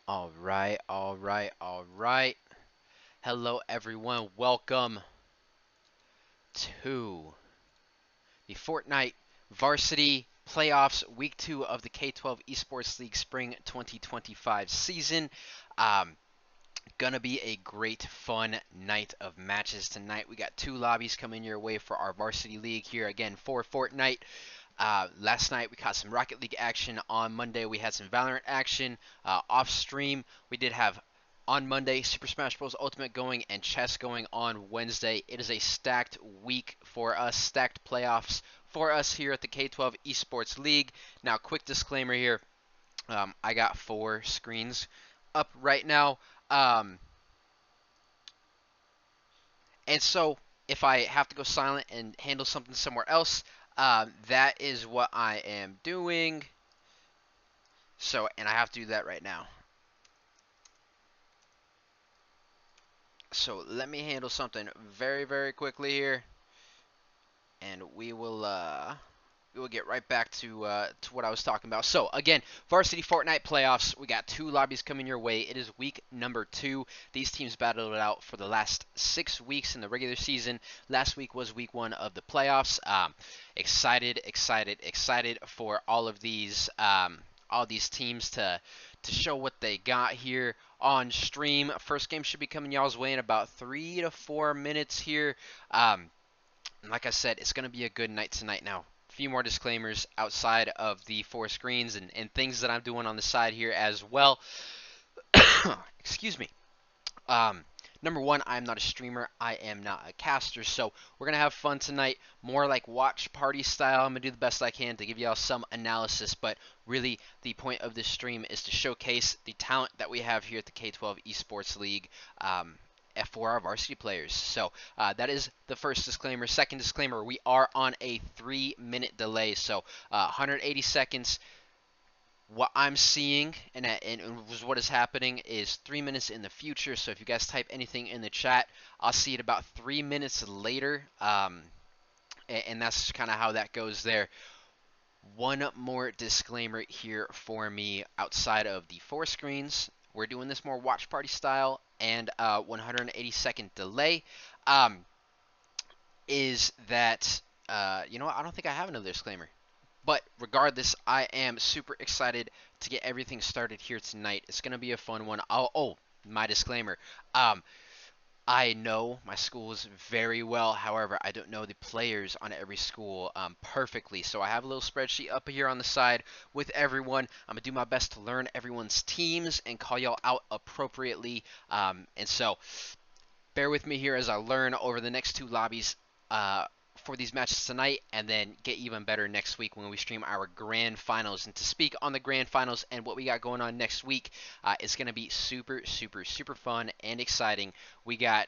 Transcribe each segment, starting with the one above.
All right, all right, all right. Hello, everyone. Welcome to the Fortnite Varsity Playoffs, Week 2 of the K12 Esports League Spring 2025 season. Um, gonna be a great, fun night of matches tonight. We got two lobbies coming your way for our Varsity League here again for Fortnite. Last night we caught some Rocket League action. On Monday we had some Valorant action. Off stream we did have on Monday Super Smash Bros. Ultimate going and chess going on Wednesday. It is a stacked week for us, stacked playoffs for us here at the K12 Esports League. Now, quick disclaimer here: I got four screens up right now, um, and so if I have to go silent and handle something somewhere else, that is what I am doing. So, and I have to do that right now. So let me handle something very, very quickly here, and we will get right back to what I was talking about. So again, Varsity Fortnite playoffs. We got two lobbies coming your way. It is week number 2. These teams battled it out for the last 6 weeks in the regular season. Last week was week 1 of the playoffs. Excited, excited, excited for all these teams to show what they got here on stream. First game should be coming y'all's way in about 3 to 4 minutes here. And like I said, it's going to be a good night tonight. Now, a few more disclaimers outside of the four screens and things that I'm doing on the side here as well. Excuse me. Um, Number one, I'm not a streamer. I am not a caster. So we're going to have fun tonight. More like watch party style. I'm going to do the best I can to give y'all some analysis. But really, the point of this stream is to showcase the talent that we have here at the K12 Esports League. For our varsity players. So that is the first disclaimer. Second disclaimer, we are on a 3-minute delay. So 180 seconds. What I'm seeing and what is happening is 3 minutes in the future. So if you guys type anything in the chat, I'll see it about 3 minutes later. And that's kind of how that goes there. One more disclaimer here for me outside of the four screens. We're doing this more watch party style and 180-second delay. Um, is that, you know what? I don't think I have another disclaimer. But regardless, I am super excited to get everything started here tonight. It's going to be a fun one. Oh, my disclaimer. Um, I know my schools very well. However, I don't know the players on every school perfectly. So I have a little spreadsheet up here on the side with everyone. I'm going to do my best to learn everyone's teams and call y'all out appropriately. And so bear with me here as I learn over the next two lobbies for these matches tonight, and then get even better next week when we stream our grand finals. And to speak on the grand finals and what we got going on next week, it's going to be super, super, super fun and exciting. We got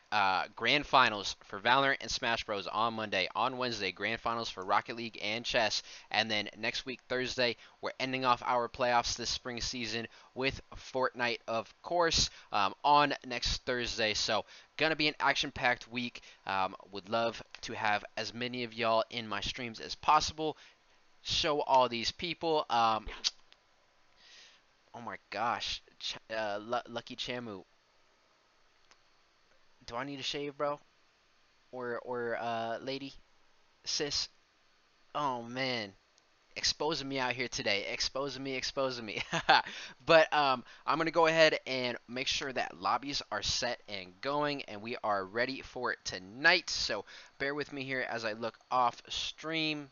grand finals for Valorant and Smash Bros. On Monday. On Wednesday, grand finals for Rocket League and Chess. And then next week, Thursday, we're ending off our playoffs this spring season with Fortnite, of course, on next Thursday. So gonna be an action-packed week. Would love to have as many of y'all in my streams as possible. Show all these people. Oh my gosh, Lucky Chamu. Do I need to shave, bro? Or lady, sis? Oh man, exposing me out here today. Exposing me. But I'm gonna go ahead and make sure that lobbies are set and going, and we are ready for it tonight. So bear with me here as I look off stream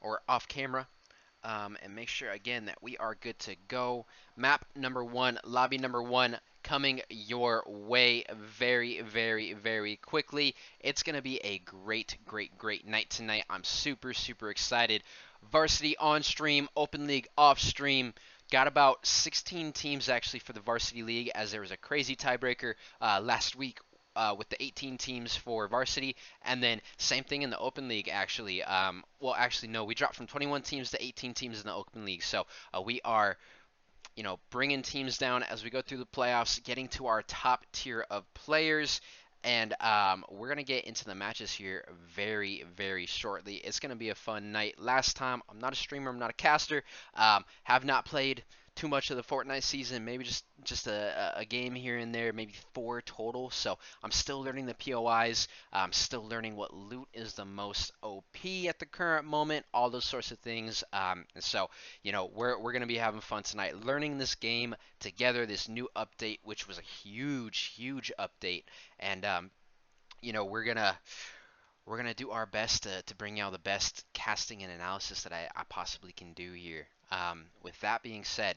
or off camera. And make sure again that we are good to go. Map number 1, lobby number 1 coming your way very, very, very quickly. It's going to be a great, great, great night tonight. I'm super, super excited. Varsity on stream, Open League off stream. Got about 16 teams actually for the Varsity League, as there was a crazy tiebreaker last week with the 18 teams for varsity, and then same thing in the open league actually. Well, actually no, we dropped from 21 teams to 18 teams in the open league. So we are, bringing teams down as we go through the playoffs, getting to our top tier of players. And we're gonna get into the matches here very, very shortly. It's gonna be a fun night. Last time, I'm not a streamer, I'm not a caster. Have not played too much of the Fortnite season. Maybe just a game here and there, maybe 4 total. So I'm still learning the POIs. I'm still learning what loot is the most OP at the current moment. All those sorts of things. So we're gonna be having fun tonight, learning this game together. This new update, which was a huge, huge update, and we're gonna do our best to bring y'all the best casting and analysis that I possibly can do here. With that being said,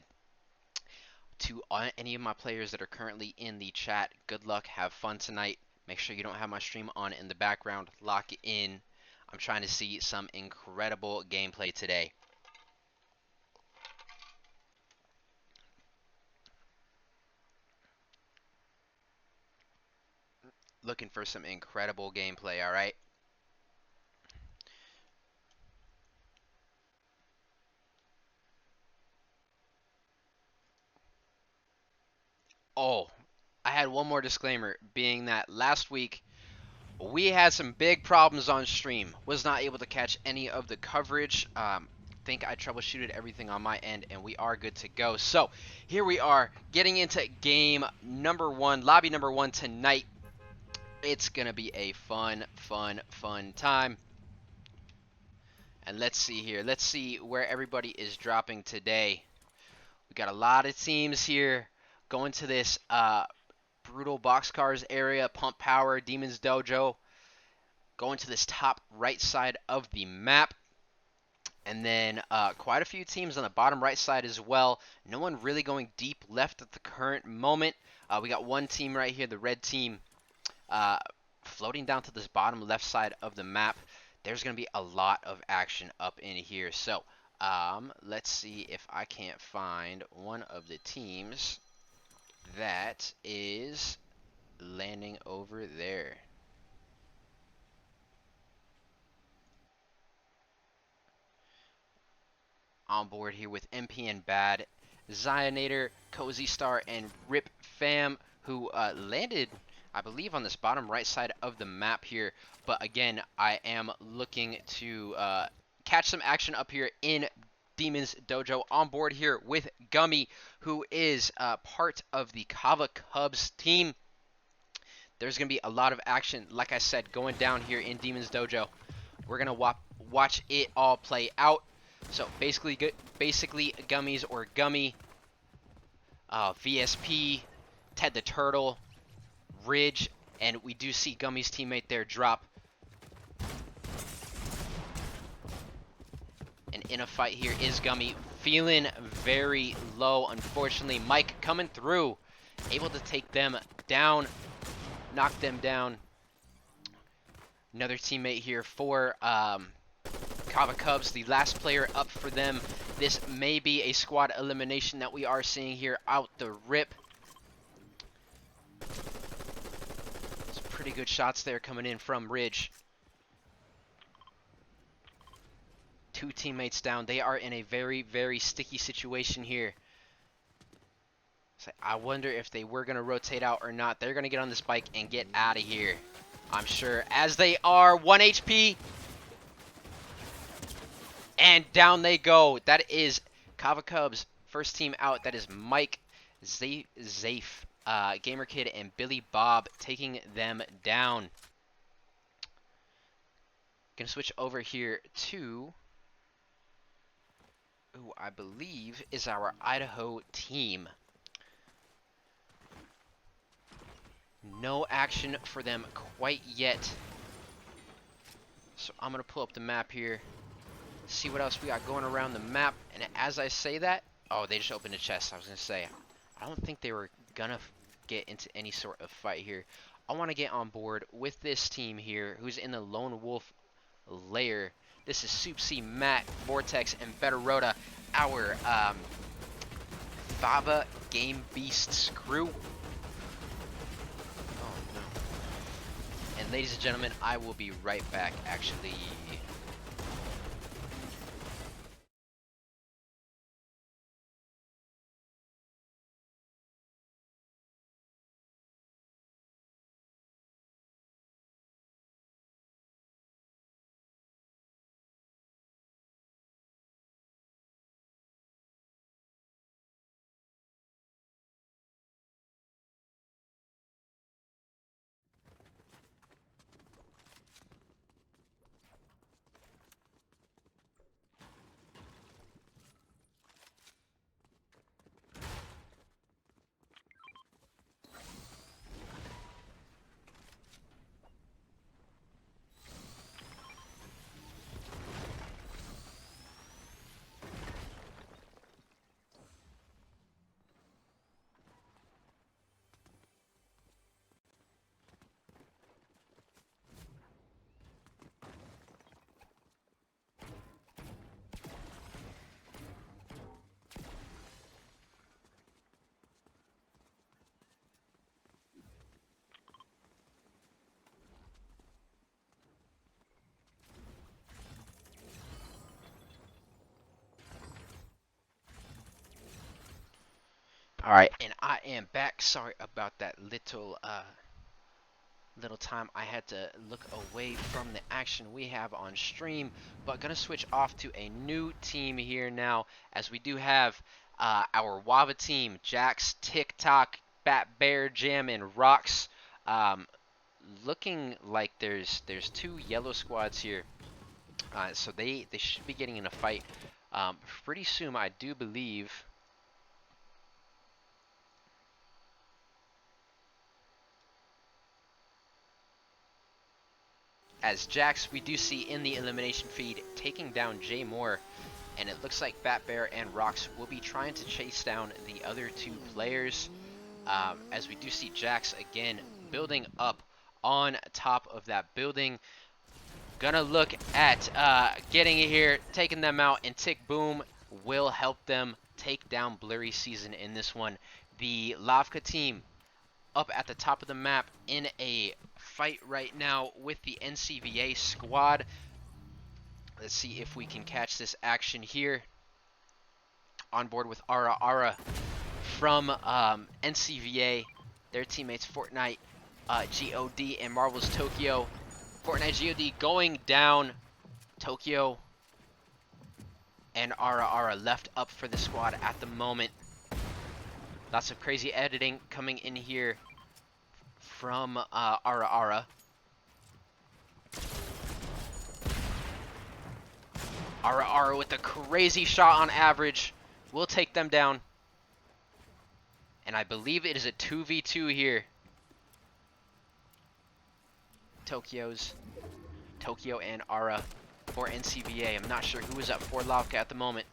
to any of my players that are currently in the chat, good luck, have fun tonight. Make sure you don't have my stream on in the background. Lock it in. I'm trying to see some incredible gameplay today. Looking for some incredible gameplay, all right? Oh, I had one more disclaimer, being that last week we had some big problems on stream. Was not able to catch any of the coverage. Think I troubleshooted everything on my end, and we are good to go. So here we are, getting into game number 1, lobby number 1 tonight. It's gonna be a fun, fun, fun time. And let's see here. Let's see where everybody is dropping today. We got a lot of teams here going to this brutal boxcars area, Pump Power, Demon's Dojo. Going to this top right side of the map. And then quite a few teams on the bottom right side as well. No one really going deep left at the current moment. We got one team right here, the red team, floating down to this bottom left side of the map. There's going to be a lot of action up in here. So let's see if I can't find one of the teams that is landing over there. On board here with MPN Bad, Zionator, Cozy Star, and Rip Fam, who landed, I believe, on this bottom right side of the map here. But again, I am looking to catch some action up here in Demon's Dojo. On board here with Gummy, who is part of the Kava Cubs team. There's going to be a lot of action, like I said, going down here in Demon's Dojo. We're going to watch it all play out. So basically Gummies or Gummy, VSP, Ted the Turtle, Ridge, and we do see Gummy's teammate there drop. And in a fight here is Gummy, feeling very low, unfortunately. Mike coming through, able to take them down, knock them down. Another teammate here for Kava Cubs, the last player up for them. This may be a squad elimination that we are seeing here out the rip. Some pretty good shots there coming in from Ridge. 2 teammates down. They are in a very, very sticky situation here. So I wonder if they were going to rotate out or not. They're going to get on this bike and get out of here, I'm sure. As they are, 1 HP. And down they go. That is Kava Cubs' first team out. That is Mike, Zafe, Gamer Kid, and Billy Bob taking them down. Gonna switch over here to who I believe is our Idaho team. No action for them quite yet. So I'm gonna pull up the map here. See what else we got going around the map. And as I say that, oh, they just opened a chest. I was gonna say, I don't think they were gonna get into any sort of fight here. I want to get on board with this team here, who's in the Lone Wolf lair. This is Soup C, Matt, Vortex, and Betterota, our Fava Game Beasts crew. Oh no. And ladies and gentlemen, I will be right back, actually. All right, and I am back. Sorry about that little time I had to look away from the action we have on stream, but gonna switch off to a new team here now, as we do have our Wava team: Jax, TikTok, Bat Bear, Jam, and Rocks. Looking like there's two yellow squads here, so they should be getting in a fight pretty soon, I do believe. As Jax, we do see in the elimination feed taking down Jay Moore, and it looks like Bat Bear and Rocks will be trying to chase down the other two players, as we do see Jax again building up on top of that building. Gonna look at getting it here, taking them out, and Tick Boom will help them take down Blurry Season in this one. The Lavka team up at the top of the map in a fight right now with the NCVA squad. Let's see if we can catch this action here. On board with Ara from NCVA, their teammates Fortnite, God, and Marvel's Tokyo. Fortnite God going down. Tokyo and Ara left up for the squad at the moment. Lots of crazy editing coming in here from Ara. Ara with a crazy shot on average will take them down. And I believe it is a 2v2 here. Tokyo and Ara for NCVA. I'm not sure who is up for Lavka at the moment.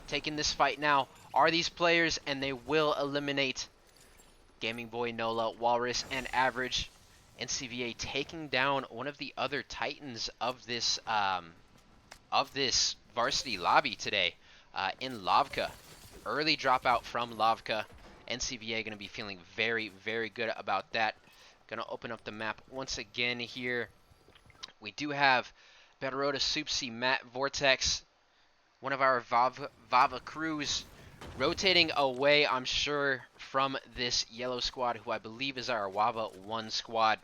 Taking this fight now are these players, and they will eliminate Gaming Boy, Nola, Walrus, and Average. NCVA taking down one of the other titans of this varsity lobby today in Lavka. Early dropout from Lavka. NCVA going to be feeling very, very good about that. Going to open up the map once again here. We do have Betarota, Soupsy, Matt, Vortex, one of our Vava crews rotating away, I'm sure, from this yellow squad, who I believe is our Wava 1 squad.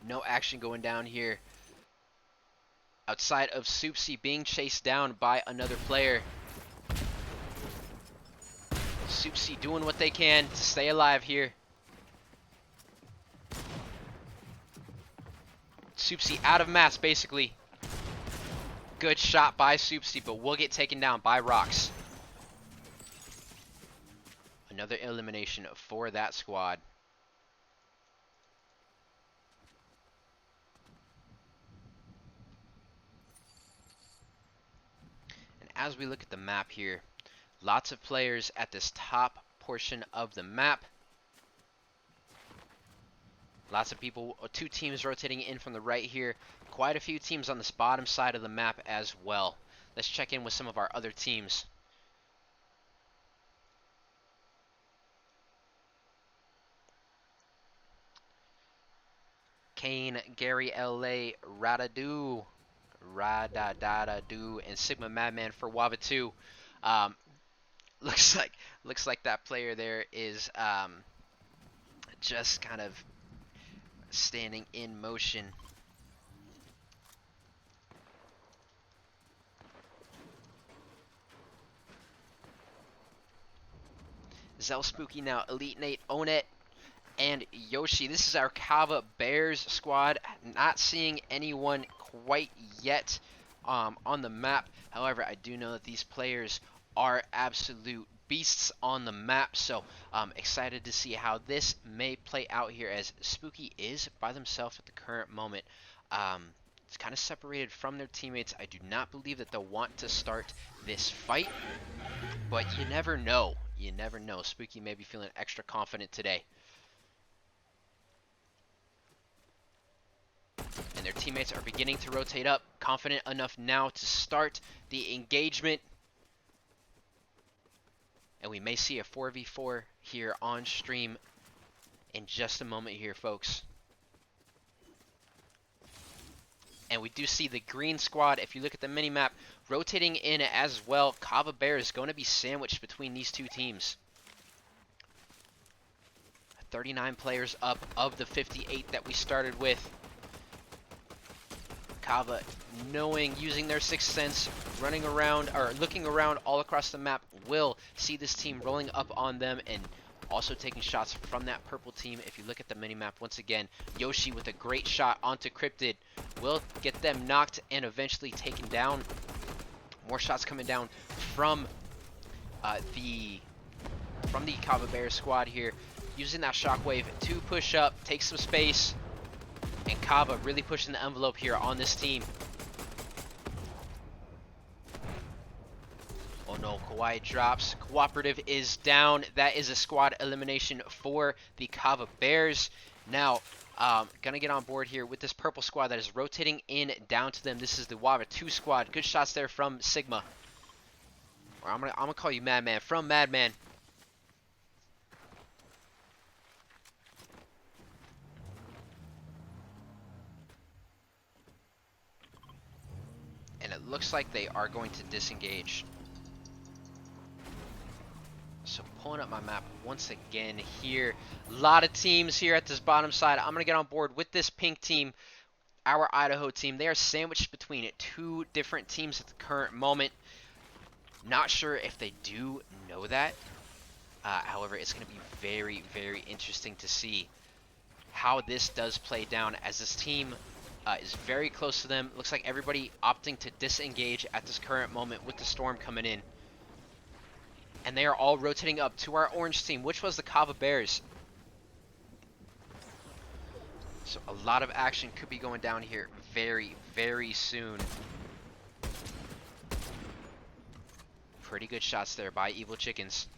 No action going down here, outside of Soupsy being chased down by another player. Soupsy doing what they can to stay alive here. Soupsy out of mass, basically. Good shot by Soupsy, but will get taken down by Rocks. Another elimination for that squad. And as we look at the map here, lots of players at this top portion of the map. Lots of people, two teams rotating in from the right here. Quite a few teams on this bottom side of the map as well. Let's check in with some of our other teams. Kane, Gary, LA, Radadoo, and Sigma Madman for Wava 2. Looks like that player there is just kind of standing in motion. Zell Spooky now, Elite Nate, Onet, and Yoshi. This is our Kava Bears squad. Not seeing anyone quite yet on the map. However, I do know that these players are absolute beasts on the map, so excited to see how this may play out here, as Spooky is by themselves at the current moment. It's kind of separated from their teammates. I do not believe that they'll want to start this fight, but you never know. You never know. Spooky may be feeling extra confident today. And their teammates are beginning to rotate up, confident enough now to start the engagement. And we may see a 4v4 here on stream in just a moment here, folks. And we do see the green squad, if you look at the mini-map, rotating in as well. Kava Bear is going to be sandwiched between these two teams. 39 players up of the 58 that we started with. Kava, using their sixth sense, running around, or looking around all across the map, will see this team rolling up on them and also taking shots from that purple team. If you look at the minimap, once again, Yoshi with a great shot onto Cryptid will get them knocked and eventually taken down. More shots coming down from the Kava Bear squad here, using that shockwave to push up, take some space. And Kava really pushing the envelope here on this team. Oh no, Kawhi drops. Cooperative is down. That is a squad elimination for the Kava Bears. Now, gonna get on board here with this purple squad that is rotating in down to them. This is the Wava 2 squad. Good shots there from Sigma. Or I'm gonna call you Madman, from Madman. And it looks like they are going to disengage. So pulling up my map once again here. A lot of teams here at this bottom side. I'm going to get on board with this pink team, our Idaho team. They are sandwiched between two different teams at the current moment. Not sure if they do know that. However, it's going to be very, very interesting to see how this does play down, as this team is very close to them. Looks like everybody opting to disengage at this current moment with the storm coming in. And they are all rotating up to our orange team, which was the Kava Bears. So a lot of action could be going down here very, very soon. Pretty good shots there by Evil Chickens.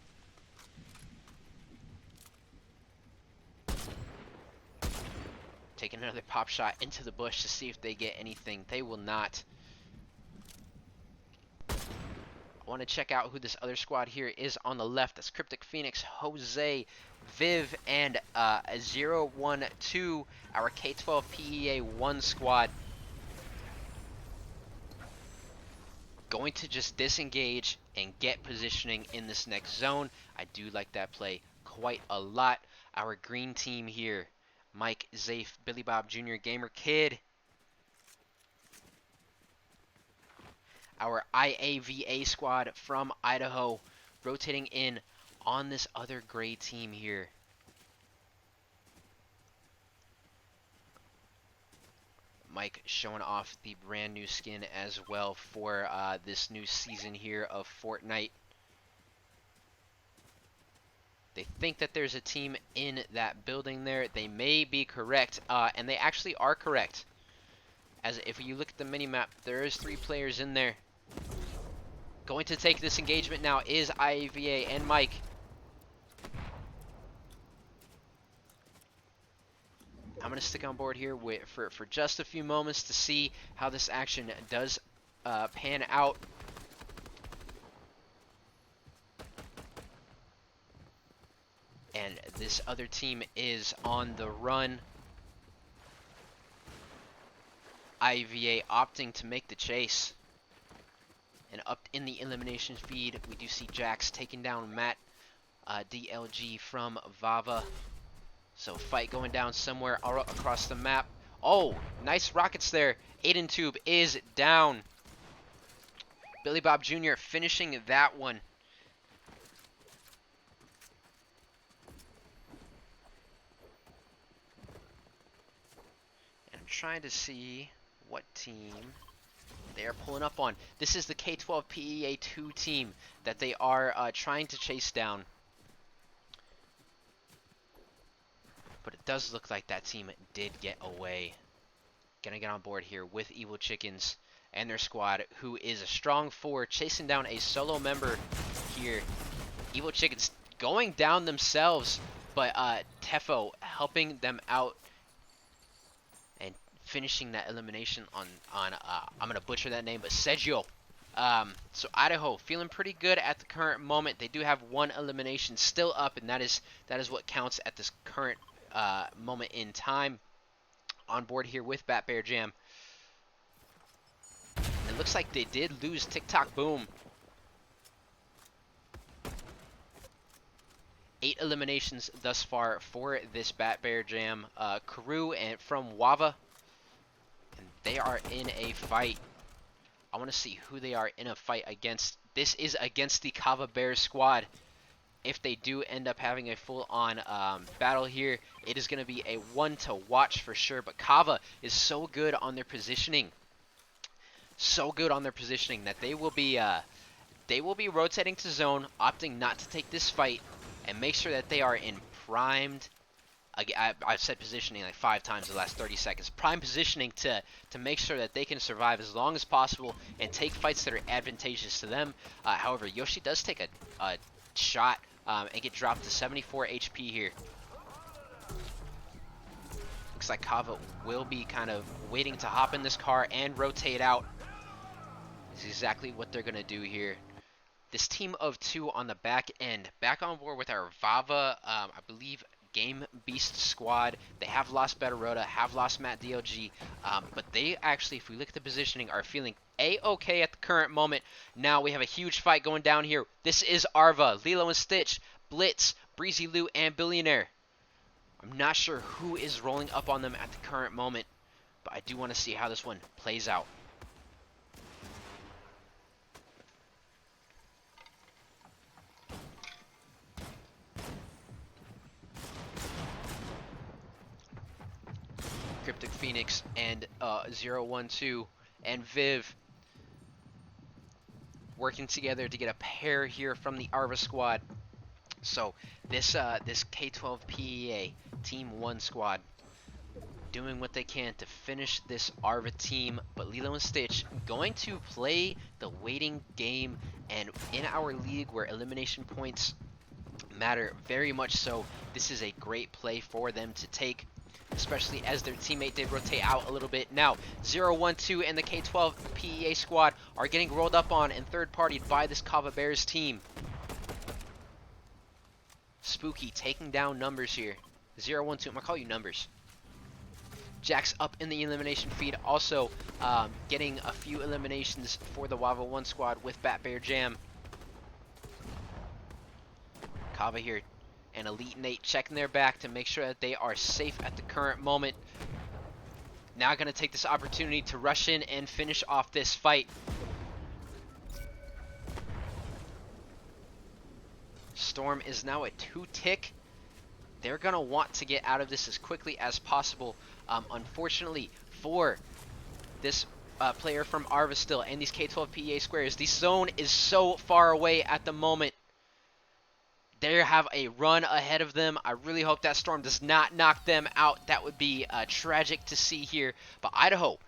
Taking another pop shot into the bush to see if they get anything. They will not. I want to check out who this other squad here is on the left. That's Cryptic Phoenix, Jose, Viv, and 012, our K12 PEA 1 squad. Going to just disengage and get positioning in this next zone. I do like that play quite a lot. Our green team here, Mike, Zafe, Billy Bob Jr., Gamer Kid. Our IAVA squad from Idaho rotating in on this other gray team here. Mike showing off the brand new skin as well for this new season here of Fortnite. They think that there's a team in that building there. They may be correct, and they actually are correct. As if you look at the minimap, there is 3 players in there. Going to take this engagement now is IAVA and Mike. I'm going to stick on board here for just a few moments to see how this action does pan out. And this other team is on the run. IVA opting to make the chase. And up in the elimination feed, we do see Jax taking down Matt, DLG from Vava. So fight going down somewhere across the map. Oh, nice rockets there. Aiden Tube is down. Billy Bob Jr. finishing that one. And I'm trying to see what team they are pulling up on. This is the K12 PEA 2 team that they are trying to chase down. But it does look like that team did get away. Gonna get on board here with Evil Chickens and their squad, who is a strong 4, chasing down a solo member here. Evil Chickens going down themselves, but Tefo helping them out and finishing that elimination on I'm gonna butcher that name, but Sergio. So Idaho feeling pretty good at the current moment. They do have 1 elimination still up, and that is what counts at this current moment in time. On board here with Bat Bear Jam. It looks like they did lose TikTok Boom. 8 eliminations thus far for this Bat Bear Jam crew and from Wava. And they are in a fight. I want to see who they are in a fight against. This is against the Kava Bears squad. If they do end up having a full-on battle here, it is going to be a one to watch for sure. But Kava is so good on their positioning. So good on their positioning that they will be rotating to zone, opting not to take this fight, and make sure that they are in primed. I've said positioning like 5 times in the last 30 seconds. Prime positioning to make sure that they can survive as long as possible and take fights that are advantageous to them. However, Yoshi does take a shot and get dropped to 74 HP here. Looks like Kava will be kind of waiting to hop in this car and rotate out. This is exactly what they're going to do here. This team of 2 on the back end, back on board with our Vava, I believe, Game Beast squad. They have lost Betterota, have lost Matt DLG, but they actually, if we look at the positioning, are feeling A-okay at the current moment. Now we have a huge fight going down here. This is Arva, Lilo and Stitch, Blitz, Breezy Lou, and Billionaire. I'm not sure who is rolling up on them at the current moment, but I do want to see how this one plays out. Cryptic Phoenix and 012 and Viv working together to get a pair here from the Arva squad. So this K12 PEA Team 1 squad doing what they can to finish this Arva team, but Lilo and Stitch going to play the waiting game, and in our league where elimination points matter very much so, this is a great play for them to take, especially as their teammate did rotate out a little bit. Now, 012 and the K12 PEA squad are getting rolled up on and third-partied by this Kava Bears team. Spooky taking down numbers here. 012, I'm going to call you numbers. Jack's up in the elimination feed, also getting a few eliminations for the Wava 1 squad with Bat Bear Jam. Kava here and Elite Nate checking their back to make sure that they are safe at the current moment. Now going to take this opportunity to rush in and finish off this fight. Storm is now a 2-tick. They're going to want to get out of this as quickly as possible. Unfortunately for this player from Arva still and these K12 PEA squares, the zone is so far away at the moment. They have a run ahead of them. I really hope that Storm does not knock them out. That would be tragic to see here. But Idaho,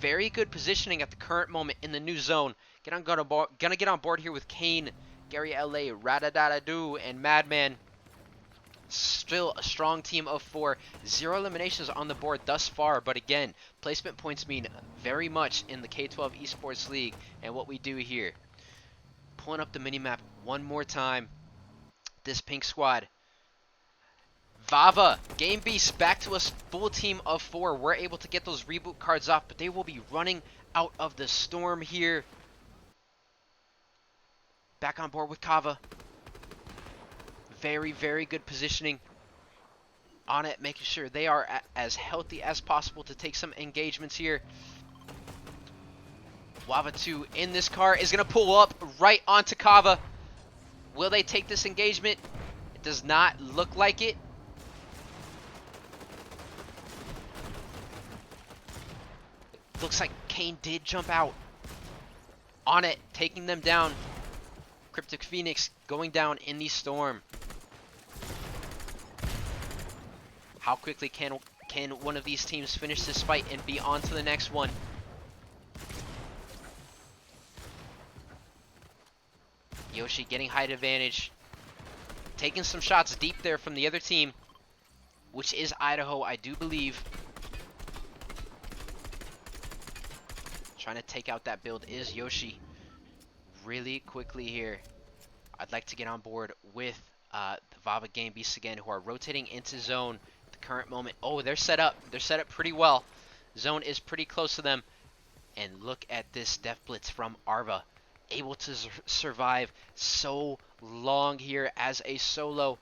very good positioning at the current moment in the new zone. Gonna get on board here with Kane, Gary LA, Radadadadu, and Madman. Still a strong team of 4. 0 eliminations on the board thus far, but again, placement points mean very much in the K12 Esports League. And what we do here, pulling up the minimap one more time. This pink squad, Vava, Game Beast, back to a full team of 4. We're able to get those reboot cards off, but they will be running out of the storm here. Back on board with Kava. Very, very good positioning on it, making sure they are as healthy as possible to take some engagements here. Wava 2 in this car is going to pull up right onto Kava. Will they take this engagement? It does not look like it. Looks like Kane did jump out on it, taking them down. Cryptic Phoenix going down in the storm. How quickly can one of these teams finish this fight and be on to the next one? Yoshi getting height advantage. Taking some shots deep there from the other team, which is Idaho, I do believe. Trying to take out that build is Yoshi. Really quickly here, I'd like to get on board with the Vava Game Beasts again, who are rotating into zone at the current moment. Oh, they're set up. They're set up pretty well. Zone is pretty close to them. And look at this Death Blitz from Arva, able to survive so long here as a solo.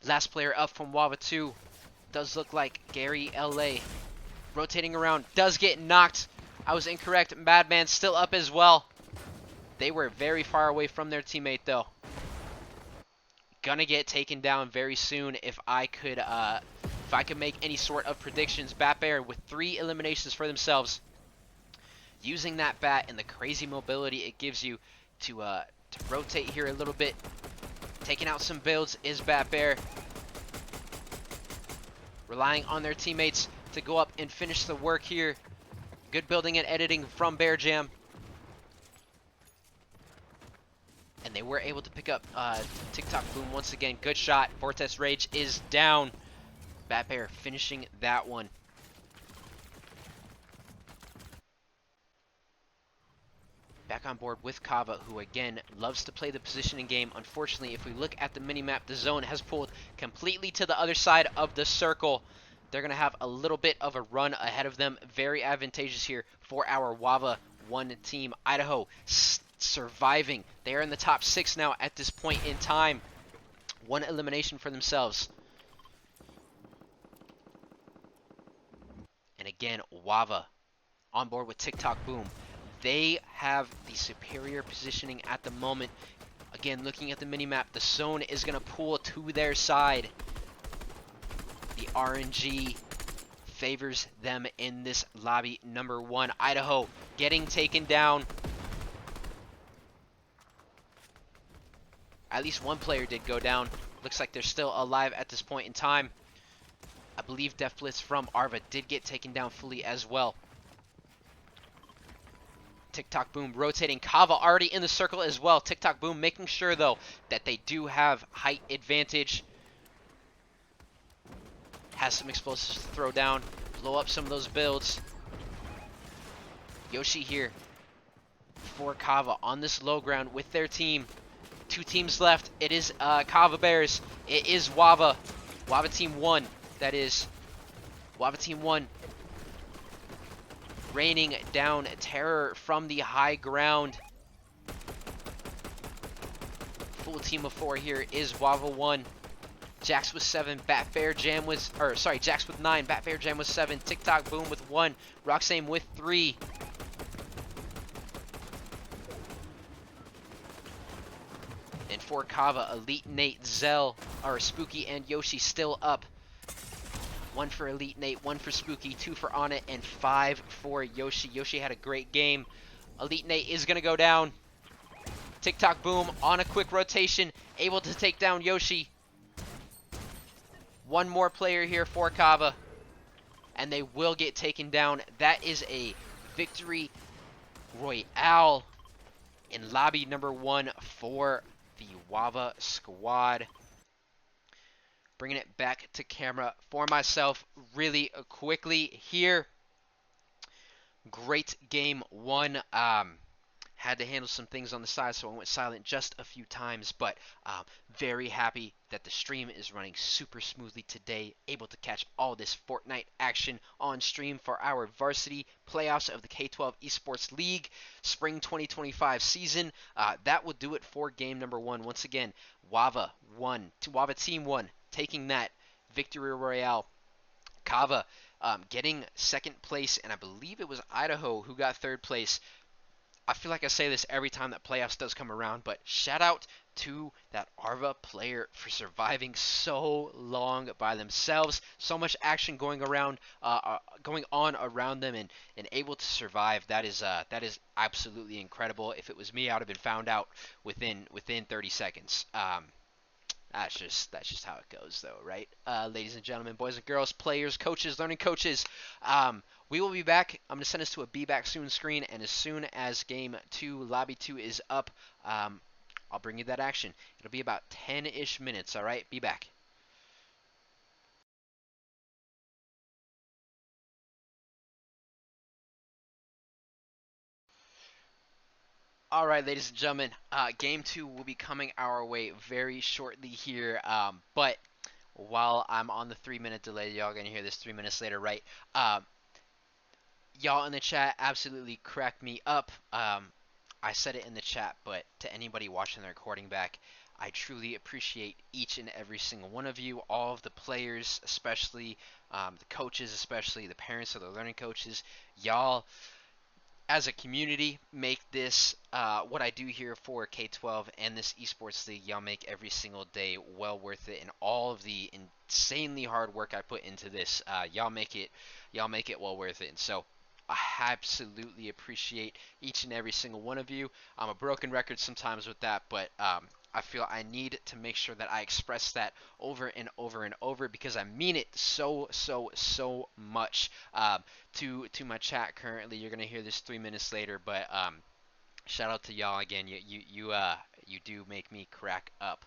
Last player up from Wava 2 does look like Gary LA. Rotating around, does get knocked. I was incorrect. Madman still up as well. They were very far away from their teammate though. Gonna get taken down very soon if I could make any sort of predictions. Bat Bear with 3 eliminations for themselves. Using that bat and the crazy mobility it gives you to rotate here a little bit. Taking out some builds is Bat Bear. Relying on their teammates to go up and finish the work here. Good building and editing from Bear Jam. And they were able to pick up TikTok Boom once again. Good shot. Vortex Rage is down. Bat Bear finishing that one. Back on board with Kava, who again loves to play the positioning game. Unfortunately, if we look at the minimap, the zone has pulled completely to the other side of the circle. They're going to have a little bit of a run ahead of them. Very advantageous here for our Wava 1 team. Idaho surviving. They are in the top 6 now at this point in time. 1 elimination for themselves. And again, Wava on board with TikTok Boom. They have the superior positioning at the moment. Again, looking at the minimap, the zone is going to pull to their side. The RNG favors them in this lobby number 1. Idaho getting taken down. At least 1 player did go down. Looks like they're still alive at this point in time. I believe Death Blitz from Arva did get taken down fully as well. TikTok Boom rotating. Kava already in the circle as well. TikTok Boom making sure, though, that they do have height advantage. Has some explosives to throw down. Blow up some of those builds. Yoshi here for Kava on this low ground with their team. 2 teams left. It is Kava Bears. It is Wava. Wava Team 1. That is Wava Team 1. Raining down terror from the high ground. Full team of 4 here is Wava 1. Jax with 7, Bat Bear Jam was, Jax with 9, Bat Bear Jam with 7, TikTok Boom with 1, Roxane with 3. And for Kava, Elite Nate, Zell, Spooky, and Yoshi still up. 1 for Elite Nate, 1 for Spooky, 2 for Onnit, and 5 for Yoshi. Yoshi had a great game. Elite Nate is going to go down. TikTok Boom on a quick rotation, able to take down Yoshi. 1 more player here for Kava, and they will get taken down. That is a victory royale in lobby number 1 for the Wava squad. Bringing it back to camera for myself really quickly here. Great game 1. Had to handle some things on the side, so I went silent just a few times, but very happy that the stream is running super smoothly today. Able to catch all this Fortnite action on stream for our varsity playoffs of the K12 Esports League Spring 2025 season. That will do it for game number 1. Once again, Wava Team 1 taking that victory royale. Kava getting 2nd place, and I believe it was Idaho who got 3rd place. I feel like I say this every time that playoffs does come around, but shout out to that Arva player for surviving so long by themselves. So much action going on around them, and able to survive. That is absolutely incredible. If it was me, I would have been found out within 30 seconds. That's just how it goes, though, right? Ladies and gentlemen, boys and girls, players, coaches, learning coaches. We will be back. I'm going to send us to a Be Back Soon screen, and as soon as Game 2, Lobby 2 is up, I'll bring you that action. It'll be about 10-ish minutes, all right? Be back. All right, ladies and gentlemen, Game 2 will be coming our way very shortly here, but while I'm on the 3-minute delay. Y'all gonna hear this 3 minutes later, right? Um, y'all in the chat absolutely cracked me up. I said it in the chat, but to anybody watching the recording back, I truly appreciate each and every single one of you, all of the players, especially the coaches, especially the parents of the learning coaches. Y'all, as a community, make this what I do here for K12 and this esports league. Y'all make every single day well worth it, and all of the insanely hard work I put into this, y'all make it well worth it. And so I absolutely appreciate each and every single one of you. I'm a broken record sometimes with that, but I feel I need to make sure that I express that over and over and over, because I mean it so much. To my chat currently, you're gonna hear this 3 minutes later, but shout out to y'all again. You do make me crack up.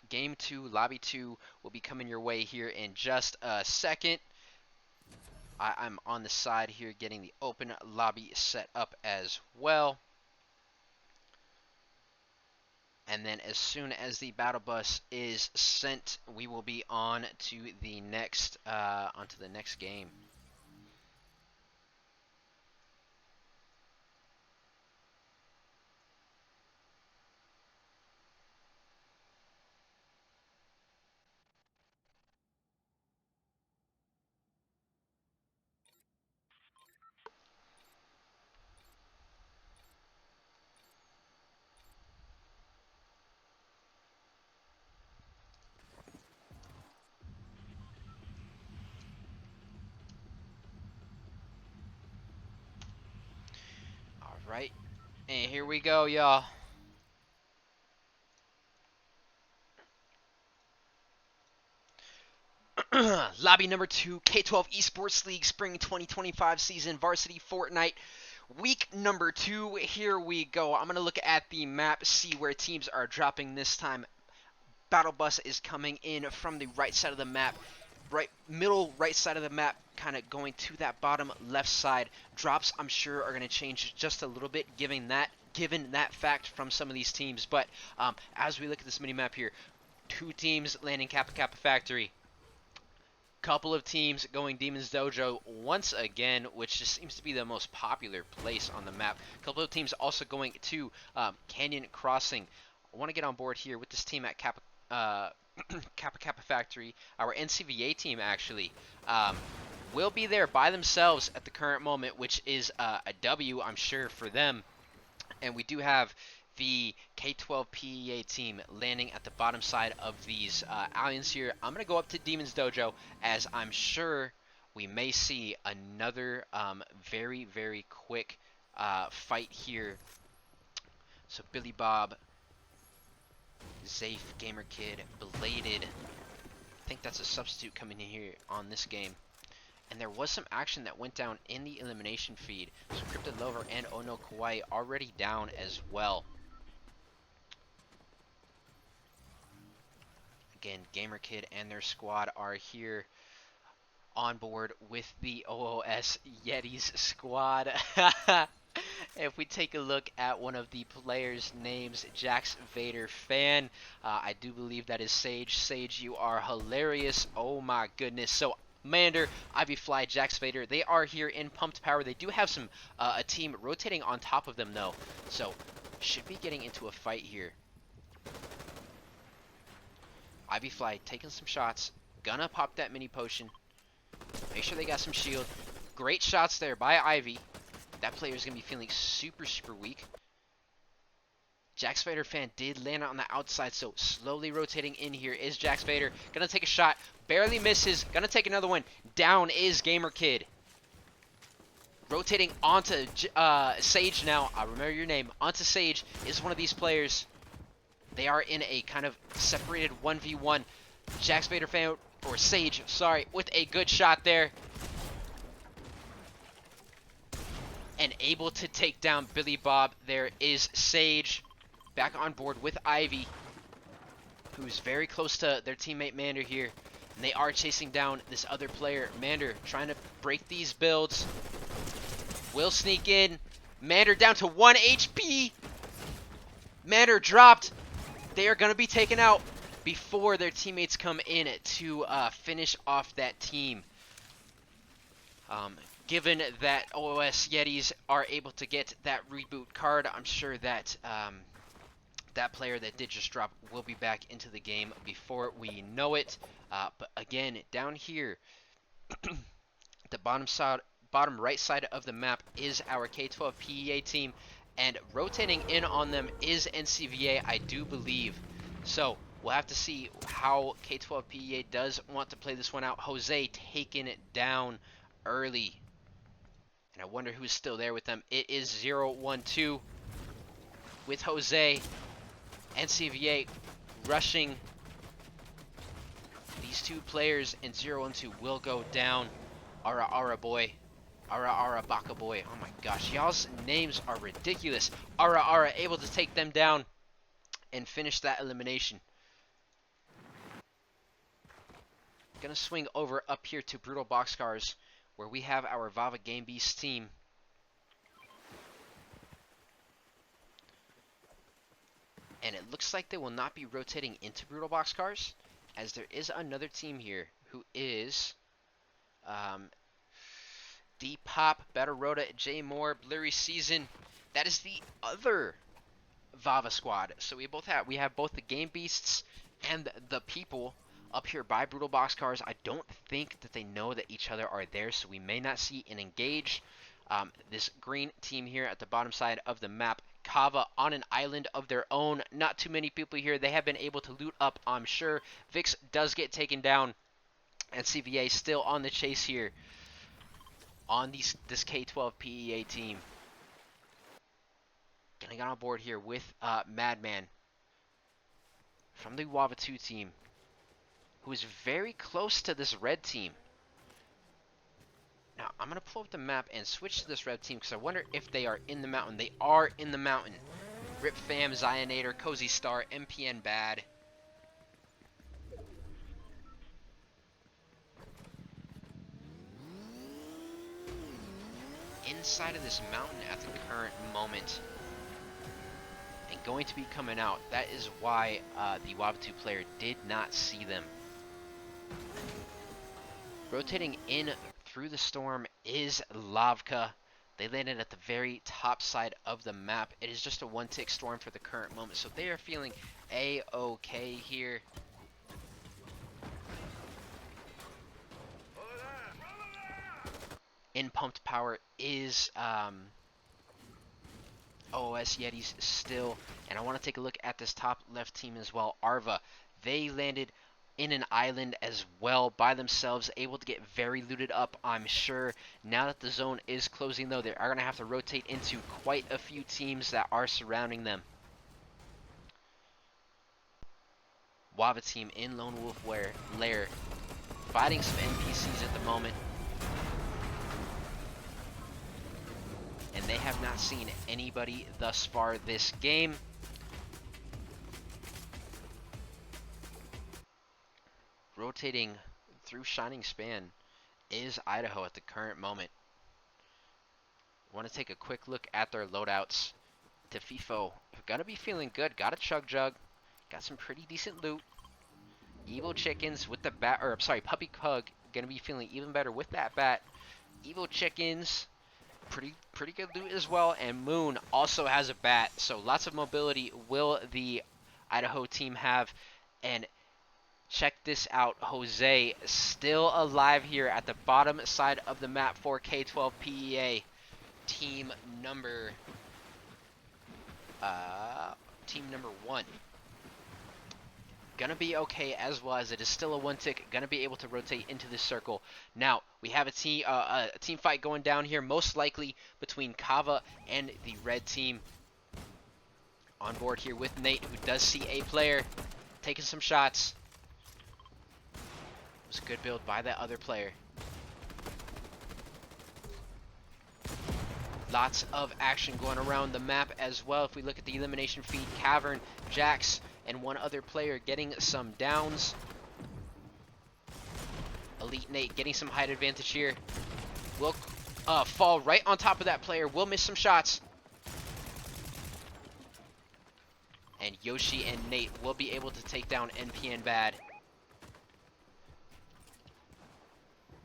Game 2, lobby 2 will be coming your way here in just a second. I'm on the side here getting the open lobby set up as well. And then as soon as the battle bus is sent, we will be on to the next onto the next game. All right, and here we go, y'all. Lobby number 2, K12 Esports League Spring 2025 season, Varsity Fortnite. Week number 2, here we go. I'm going to look at the map, see where teams are dropping this time. Battle bus is coming in from the right side of the map. Middle right side of the map, kind of going to that bottom left side. Drops, I'm sure, are going to change just a little bit, given that fact from some of these teams. But as we look at this mini map here, 2 teams landing Kappa Kappa Factory. Couple of teams going Demon's Dojo once again, which just seems to be the most popular place on the map. Couple of teams also going to Canyon Crossing. I want to get on board here with this team at Kappa Kappa Factory. Our NCVA team actually will be there by themselves at the current moment, which is a W, I'm sure, for them. And we do have the K12 PEA team landing at the bottom side of these islands here. I'm going to go up to Demon's Dojo, as I'm sure we may see another very quick fight here. So Billy Bob, Zafe, Gamer Kid, Bladed. I think that's a substitute coming in here on this game. And there was some action that went down in the elimination feed. So Cryptid Lover and Ono Kawaii already down as well. Again, Gamer Kid and their squad are here on board with the OOS Yetis squad. If we take a look at one of the players' names, Jax Vader Fan, I do believe that is Sage. Sage, you are hilarious. Oh my goodness. So Mander, Ivy Fly, Jax Vader, they are here in pumped power. They do have some a team rotating on top of them though, so should be getting into a fight here. Ivy Fly taking some shots, gonna pop that mini potion. Make sure they got some shield. Great shots there by Ivy. That player is gonna be feeling super weak. Jax Vader Fan did land on the outside, so slowly rotating in here is Jax Vader. Gonna take a shot, barely misses, gonna take another one. Down is Gamer Kid. Rotating onto Sage now. I remember your name. Onto Sage is one of these players. They are in a kind of separated 1v1. Jax Vader Fan, or Sage, sorry, with a good shot there. And able to take down Billy Bob. There is Sage back on board with Ivy, who's very close to their teammate Mander here. And they are chasing down this other player. Mander trying to break these builds. Will sneak in. Mander down to 1 HP. Mander dropped. They are going to be taken out. before their teammates come in to finish off that team. Given that OOS Yetis are able to get that reboot card, I'm sure that that player that did just drop will be back into the game before we know it. But again, down here, the bottom right side of the map is our K12 PEA team, and rotating in on them is NCVA, I do believe. So we'll have to see how K12 PEA does want to play this one out. Jose taking it down early, and I wonder who's still there with them. It is 0-1-2 with Jose. NCVA rushing these two players, and 0-1-2 will go down. Ara boy. Ara Baka boy. Oh my gosh, y'all's names are ridiculous. Ara able to take them down and finish that elimination. Gonna swing over up here to Brutal Boxcars, where we have our Vava Game Beast team. And it looks like they will not be rotating into Brutal Boxcars, as there is another team here who is D-Pop, Better Rhoda, J Moore, Blurry Season. That is the other Vava squad. So we have both the Game Beasts and the people up here by Brutal Boxcars. I don't think that they know that each other are there, so we may not see an engage. This green team here at the bottom side of the map, Kava on an island of their own. Not too many people here. They have been able to loot up, I'm sure. Vix does get taken down, and CVA still on the chase here on this K12 PEA team. Gonna get on board here with Madman from the Wava 2 team, who is very close to this red team. Now, I'm going to pull up the map and switch to this red team, because I wonder if they are in the mountain. They are in the mountain. Rip Fam, Zionator, Cozy Star, MPN Bad. Inside of this mountain at the current moment, and going to be coming out. That is why the Wava 2 player did not see them. Rotating in through the storm is Lavka. They landed at the very top side of the map. It is just a one-tick storm for the current moment, so they are feeling a-okay here. In pumped power is OOS Yetis still, and I want to take a look at this top left team as well. Arva, they landed in an island as well by themselves, able to get very looted up, I'm sure. Now that the zone is closing, though, they are going to have to rotate into quite a few teams that are surrounding them. Wava team in Lone Wolf Lair, fighting some NPCs at the moment, and they have not seen anybody thus far this game. Rotating through Shining Span is Idaho at the current moment. Want to take a quick look at their loadouts. Tefifo, gonna be feeling good. Got a Chug Jug. Got some pretty decent loot. Evil Chickens with the bat, or sorry, Puppy Pug, gonna be feeling even better with that bat. Evil Chickens, pretty good loot as well. And Moon also has a bat, so lots of mobility will the Idaho team have. And check this out, Jose still alive here at the bottom side of the map for K12 PEA. Team number 1. Gonna be okay as well, as it is still a one tick. Gonna be able to rotate into this circle. Now we have a team fight going down here, most likely between Kava and the red team. On board here with Nate, who does see a player taking some shots. It was a good build by that other player. Lots of action going around the map as well. If we look at the elimination feed, Cavern, Jax, and one other player getting some downs. Elite Nate getting some height advantage here. Will fall right on top of that player. Will miss some shots. And Yoshi and Nate will be able to take down NPN Bad.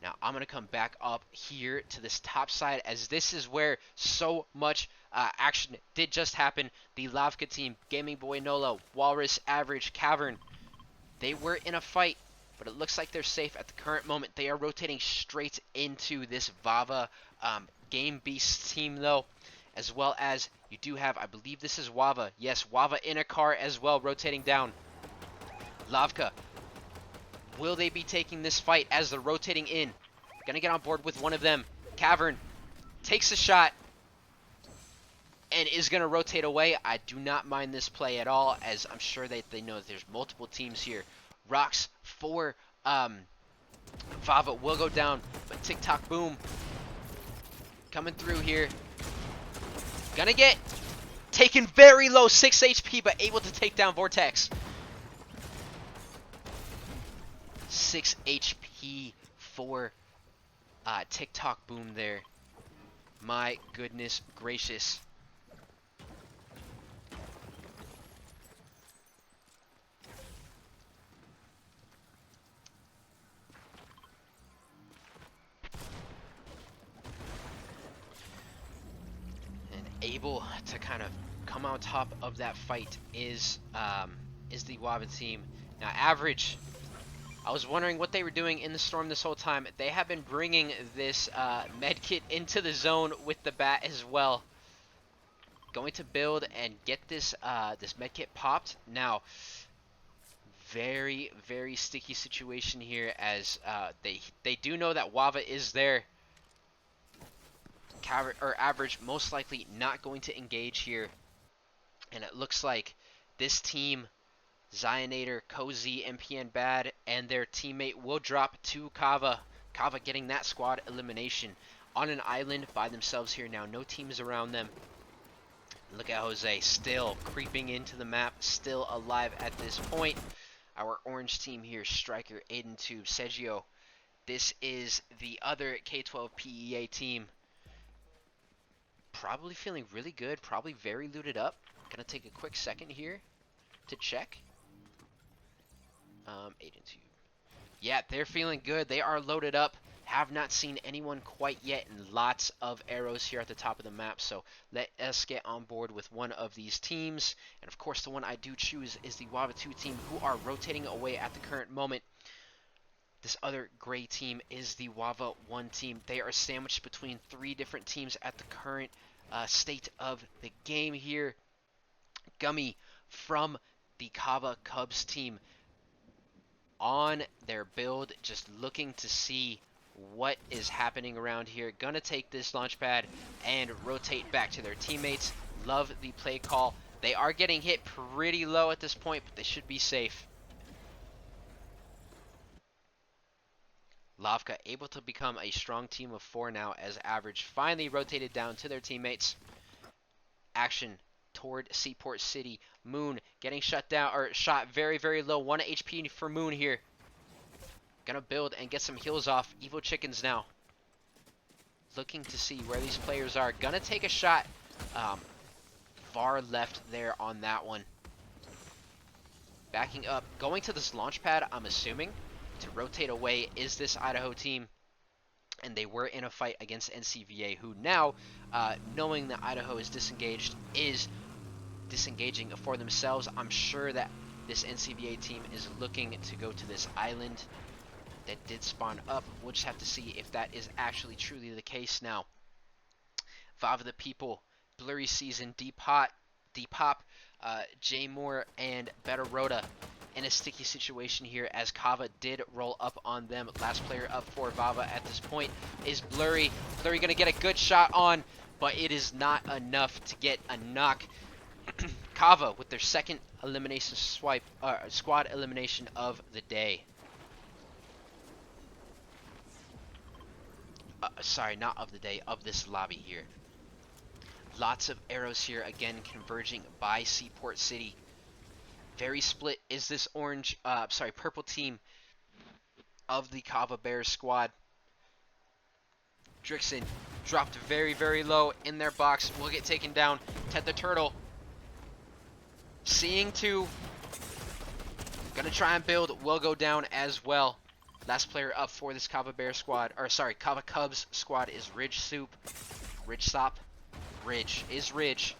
Now, I'm going to come back up here to this top side, as this is where so much action did just happen. The Lavka team, Gaming Boy Nolo, Walrus, Average, Cavern, they were in a fight, but it looks like they're safe at the current moment. They are rotating straight into this Vava Game Beast team, though, as well as you do have, I believe this is Wava. Yes, Wava in a car as well, rotating down. Lavka, will they be taking this fight as they're rotating in? Gonna get on board with one of them. Cavern takes a shot and is gonna rotate away. I do not mind this play at all, as I'm sure that they know that there's multiple teams here. Rocks for Vava will go down, but TikTok Boom coming through here. Gonna get taken very low, 6 HP, but able to take down Vortex. 6 HP for TikTok Boom there. My goodness gracious. And able to kind of come on top of that fight is the Wava team. Now, Average, I was wondering what they were doing in the storm this whole time. They have been bringing this medkit into the zone with the bat as well. Going to build and get this this medkit popped. Now, very, very sticky situation here, as they do know that Wava is there. Average most likely not going to engage here. And it looks like this team, Zionator, Cozy, MPN Bad, and their teammate will drop to Kava. Kava getting that squad elimination on an island by themselves here now. No teams around them. Look at Jose still creeping into the map, still alive at this point. Our orange team here, Striker, Aiden Tube, Sergio. This is the other K12 PEA team. Probably feeling really good, probably very looted up. Gonna take a quick second here to check. Aiden Tube. Yeah, they're feeling good. They are loaded up. Have not seen anyone quite yet, and lots of arrows here at the top of the map. So let us get on board with one of these teams. And of course, the one I do choose is the Wava 2 team, who are rotating away at the current moment. This other gray team is the Wava 1 team. They are sandwiched between 3 different teams at the current state of the game here. Gummy from the Kava Cubs team on their build, just looking to see what is happening around here. Gonna take this launch pad and rotate back to their teammates. Love the play call. They are getting hit pretty low at this point, but they should be safe. Lavka able to become a strong team of 4 now, as Average finally rotated down to their teammates. Action toward Seaport City. Moon getting shut down, or shot very, very low. 1 HP for Moon here. Gonna build and get some heals off. Evo Chickens now looking to see where these players are. Gonna take a shot far left there on that one. Backing up, going to this launch pad, I'm assuming, to rotate away is this Idaho team. And they were in a fight against NCVA, who now, knowing that Idaho is disengaged, is disengaging for themselves. I'm sure that this NCVA team is looking to go to this island that did spawn up. We'll just have to see if that is actually truly the case now. Vava the People, Blurry Season, Depop, J Moore, and Better Rhoda in a sticky situation here, as Kava did roll up on them. Last player up for Vava at this point is Blurry. Blurry gonna get a good shot on, but it is not enough to get a knock. Kava with their second elimination squad elimination of the day. Sorry, not of the day, of this lobby here. Lots of arrows here, again converging by Seaport City. Very split is this purple team of the Kava Bears squad. Drixon dropped very, very low in their box. Will get taken down. Ted the Turtle Seeing two. Gonna try and build. Will go down as well. Last player up for this Kava Bear squad. Or sorry, Kava Cubs squad is Ridge Soup. Ridge Sop. Ridge is Ridge.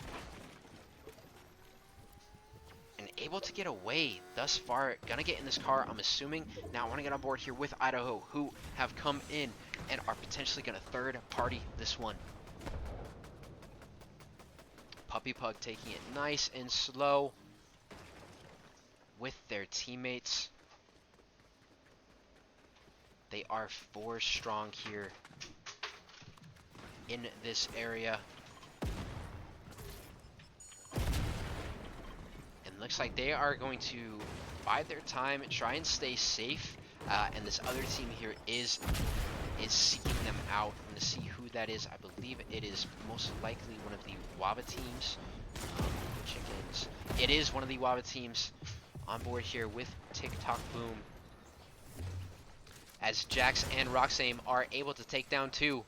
And able to get away thus far. Gonna get in this car, I'm assuming. Now I want to get on board here with Idaho, who have come in and are potentially gonna third party this one. Puppy Pug taking it nice and slow with their teammates. They are 4 strong here in this area. And looks like they are going to bide their time and try and stay safe. And this other team here is seeking them out. I'm going to see who that is. I believe it is most likely one of the Wava teams. Chickens. It is one of the Wava teams on board here with TikTok Boom. As Jax and Roxame are able to take down 2.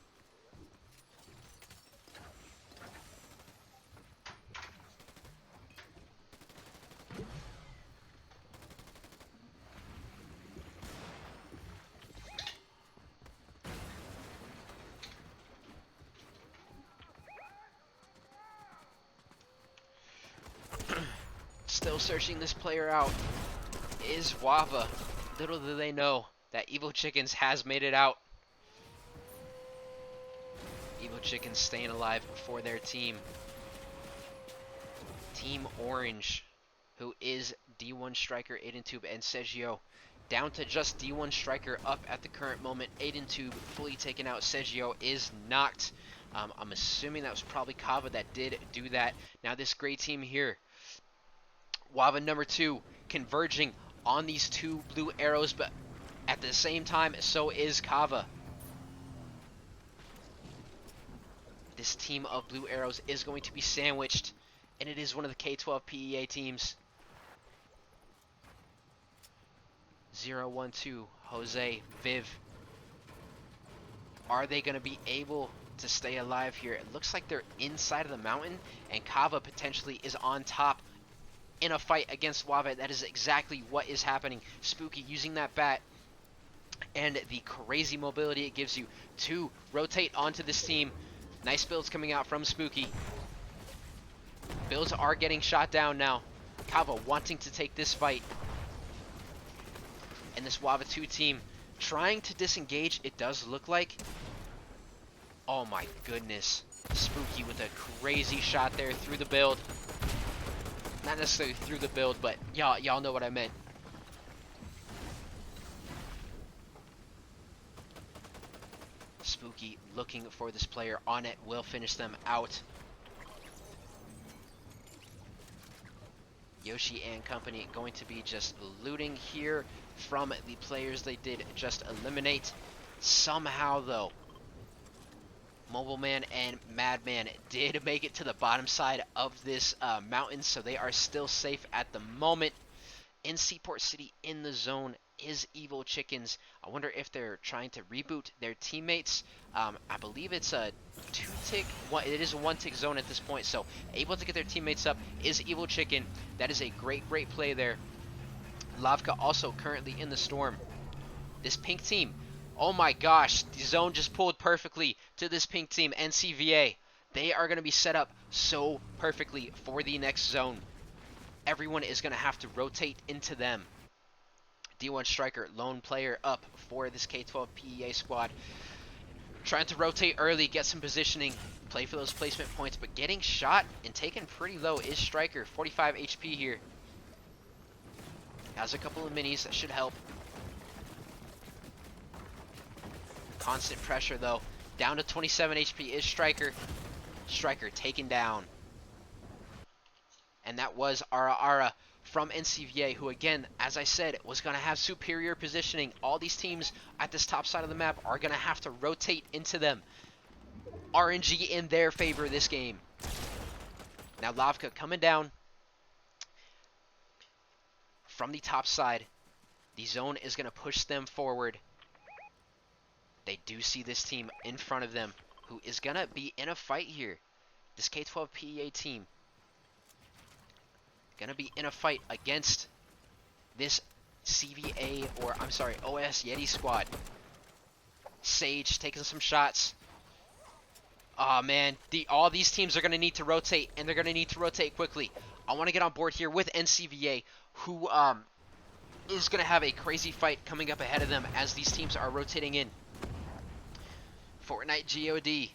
Still searching this player out is Wava. Little do they know that Evil Chickens has made it out. Evil Chickens staying alive for their team. Team Orange, who is D1 Striker, AidenTube, and Sergio, down to just D1 Striker up at the current moment. AidenTube fully taken out. Sergio is knocked. I'm assuming that was probably Kava that did do that. Now this gray team here, Wava number 2, converging on these 2 blue arrows, but at the same time, so is Kava. This team of blue arrows is going to be sandwiched, and it is one of the K12 PEA teams. 0-1-2, Jose, Viv. Are they going to be able to stay alive here? It looks like they're inside of the mountain, and Kava potentially is on top in a fight against Wava. That is exactly what is happening. Spooky using that bat and the crazy mobility it gives you to rotate onto this team. Nice builds coming out from Spooky. Builds are getting shot down now. Kava wanting to take this fight. And this Wava 2 team trying to disengage, it does look like. Oh my goodness. Spooky with a crazy shot there through the build. Not necessarily through the build, but y'all know what I meant. Spooky looking for this player on it, will finish them out. Yoshi and company going to be just looting here from the players they did just eliminate. Somehow though, Mobile Man and Madman did make it to the bottom side of this mountain, so they are still safe at the moment. In Seaport City, in the zone, is Evil Chickens. I wonder if they're trying to reboot their teammates. I believe it's a 2-tick, it is a 1-tick zone at this point, so able to get their teammates up is Evil Chicken. That is a great play there. Lavka also currently in the storm. This pink team, oh my gosh, the zone just pulled perfectly to this pink team, NCVA. They are going to be set up so perfectly for the next zone. Everyone is going to have to rotate into them. D1 Striker, lone player up for this K12 PEA squad. Trying to rotate early, get some positioning, play for those placement points, but getting shot and taken pretty low is Striker. 45 HP here. Has a couple of minis that should help. Constant pressure though. Down to 27 HP is Striker. Striker taken down. And that was Ara from NCVA, who again, as I said, was going to have superior positioning. All these teams at this top side of the map are going to have to rotate into them. RNG in their favor this game. Now Lavka coming down from the top side. The zone is going to push them forward. They do see this team in front of them, who is going to be in a fight here. This K12 PEA team gonna be in a fight against this CVA, or I'm sorry, OS Yeti squad. Sage taking some shots. Oh man, all these teams are gonna need to rotate, and they're gonna need to rotate quickly. I want to get on board here with NCVA, who is gonna have a crazy fight coming up ahead of them as these teams are rotating in. Fortnite God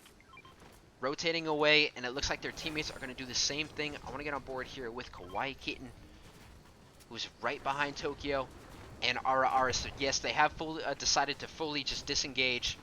rotating away, and it looks like their teammates are going to do the same thing. I want to get on board here with Kawaii Kitten, who's right behind Tokyo, and Ara. So yes, they have decided to fully just disengage.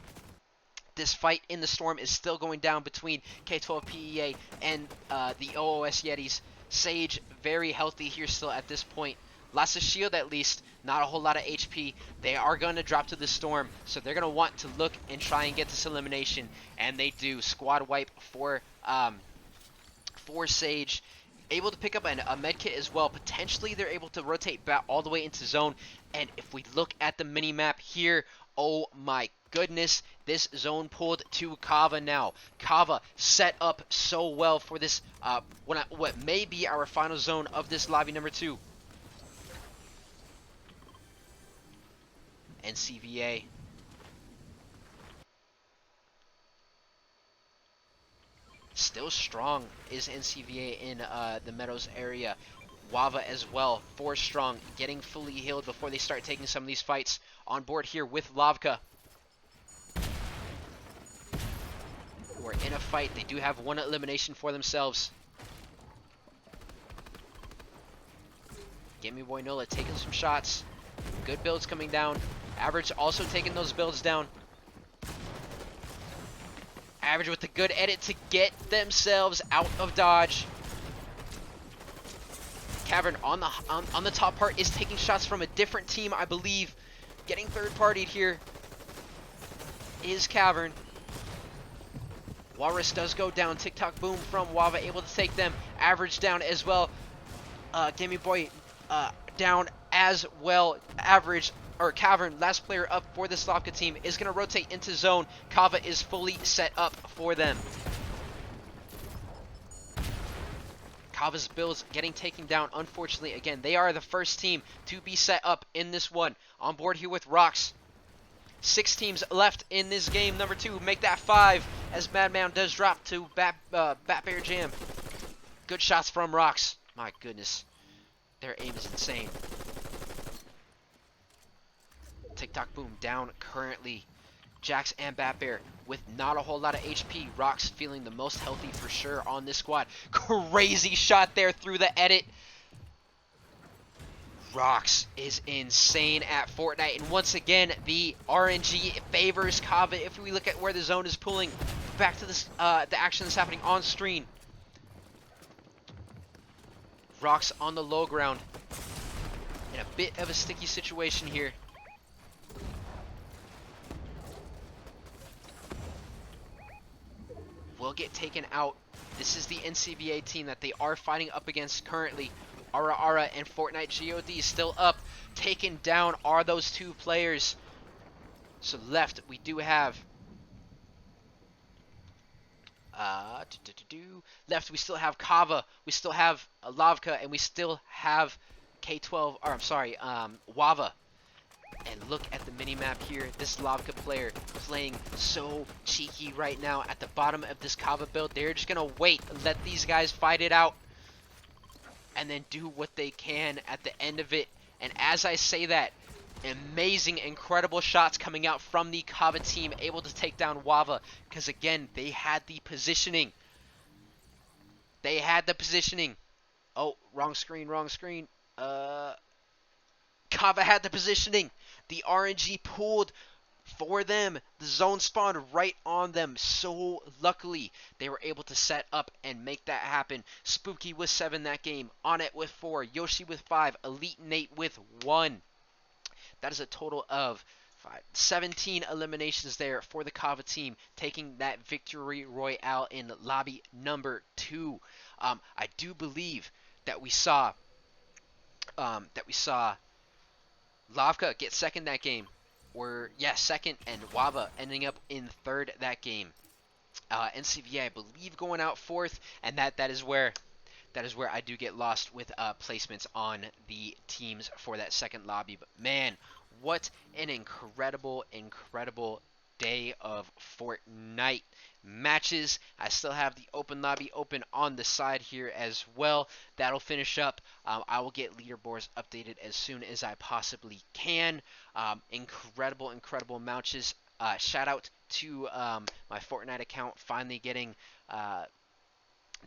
This fight in the storm is still going down between K12 PEA and the OOS Yetis. Sage very healthy here still at this point. Lots of shield at least, not a whole lot of HP. They are going to drop to the storm, so they're going to want to look and try and get this elimination, and they do. Squad wipe for Sage. Able to pick up a med kit as well. Potentially they're able to rotate back all the way into zone, and if we look at the mini map here, oh my goodness, this zone pulled to Kava now. Kava set up so well for this, what may be our final zone of this lobby number 2. NCVA. Still strong is NCVA in the Meadows area. Wava as well, 4 strong, getting fully healed before they start taking some of these fights. On board here with Lavka, who are in a fight. They do have 1 elimination for themselves. Gimme Boy Nola taking some shots. Good builds coming down. Average also taking those builds down. Average with a good edit to get themselves out of dodge. Cavern on the top part is taking shots from a different team, I believe. Getting third-partied here is Cavern. Walrus does go down. TikTok boom from Wava, able to take them. Average down as well. Gimme Boy down as well. Average, or Cavern, last player up for the Slavka team, is going to rotate into zone. Kava is fully set up for them. Kava's builds getting taken down, unfortunately. Again, they are the first team to be set up in this one. On board here with Rocks. 6 teams left in this game. Number 2, make that 5 as Madman does drop to Bat Bear Jam. Good shots from Rocks. My goodness. Their aim is insane. TikTok boom down currently. Jax and Bat Bear with not a whole lot of HP. Rocks feeling the most healthy for sure on this squad. Crazy shot there through the edit. Rocks is insane at Fortnite, and once again the RNG favors Kava. If we look at where the zone is pulling, back to this the action that's happening on screen. Rocks on the low ground in a bit of a sticky situation here. Will get taken out. This is the NCBA team that they are fighting up against currently. Ara and Fortnite God still up. Taken down are those 2 players. So left we do have left we still have Kava, we still have Lavka, and we still have K12, or I'm sorry, Wava. And look at the mini-map here. This Lavka player playing so cheeky right now at the bottom of this Kava build. They're just going to wait, let these guys fight it out, and then do what they can at the end of it. And as I say that, amazing, incredible shots coming out from the Kava team, able to take down Wava, because again, they had the positioning. They had the positioning. Oh, wrong screen, wrong screen. Kava had the positioning. The RNG pulled for them. The zone spawned right on them. So luckily, they were able to set up and make that happen. Spooky with 7 that game. Onet with 4. Yoshi with 5. Elite Nate with 1. That is a total of 17 eliminations there for the Kava team, taking that victory royale in lobby number 2. I do believe that we saw Lavka get second that game, or second, and Wava ending up in third that game. NCVA, I believe, going out fourth, and that is where that is where I do get lost with placements on the teams for that second lobby. But man, what an incredible day of Fortnite matches. I still have the open lobby open on the side here as well. That'll finish up. I will get leaderboards updated as soon as I possibly can. Incredible matches. Shout out to my Fortnite account finally getting uh,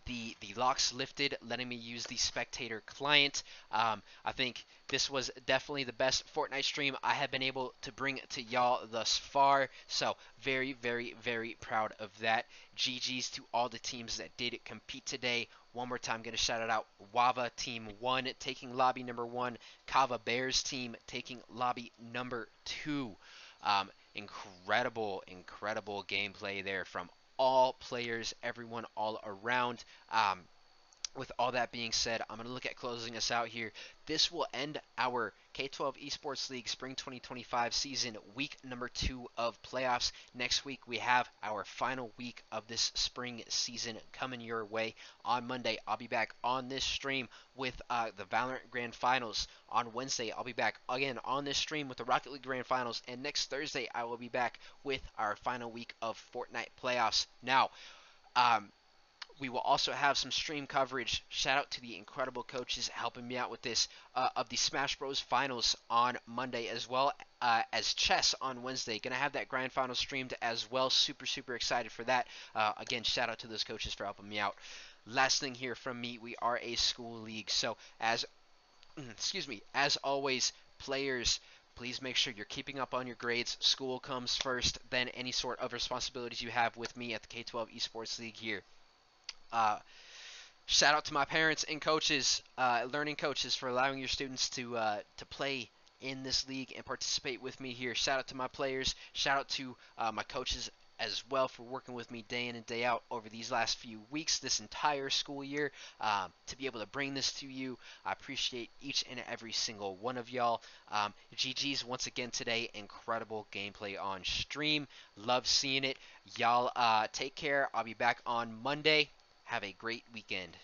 the locks lifted, letting me use the spectator client. I think this was definitely the best Fortnite stream I have been able to bring to y'all thus far. So very proud of that. GG's to all the teams that did compete today. One more time, gonna shout it out. Wava Team 1 taking lobby number 1. Kava Bears team taking lobby number 2. Incredible gameplay there from all players, everyone all around. With all that being said, I'm going to look at closing us out here. This will end our K12 Esports League Spring 2025 season, week number 2 of playoffs. Next week, we have our final week of this spring season coming your way. On Monday, I'll be back on this stream with the Valorant Grand Finals. On Wednesday, I'll be back again on this stream with the Rocket League Grand Finals. And next Thursday, I will be back with our final week of Fortnite playoffs. Now, we will also have some stream coverage. Shout out to the incredible coaches helping me out with this of the Smash Bros. Finals on Monday, as well as chess on Wednesday. Gonna have that grand final streamed as well. Super excited for that. Again, shout out to those coaches for helping me out. Last thing here from me, we are a school league, so as as always, players, please make sure you're keeping up on your grades. School comes first, then any sort of responsibilities you have with me at the K12 Esports League here. Shout out to my parents and coaches, learning coaches, for allowing your students to play in this league and participate with me here. Shout out to my players. Shout out to my coaches as well for working with me day in and day out over these last few weeks, this entire school year, to be able to bring this to you. I appreciate each and every single one of y'all. GG's once again today. Incredible gameplay on stream. Love seeing it. Y'all take care. I'll be back on Monday. Have a great weekend.